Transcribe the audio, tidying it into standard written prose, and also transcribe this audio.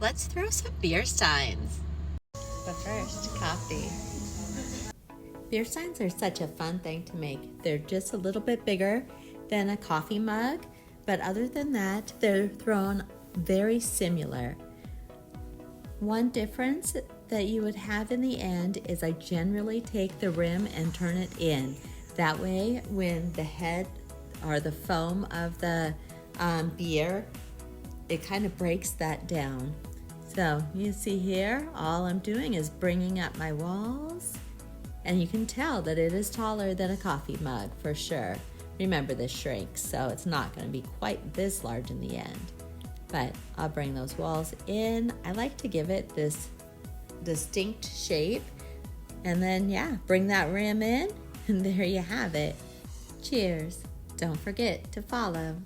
Let's throw some beer steins. But first, coffee. Beer steins are such a fun thing to make. They're just a little bit bigger than a coffee mug, but other than that, they're thrown very similar. One difference that you would have in the end is I generally take the rim and turn it in. That way, when the head or the foam of the beer, it kind of breaks that down. So you see here, all I'm doing is bringing up my walls, and you can tell that it is taller than a coffee mug for sure. Remember, this shrinks, so it's not going to be quite this large in the end. But I'll bring those walls in. I like to give it this distinct shape, and then bring that rim in, and there you have it. Cheers. Don't forget to follow.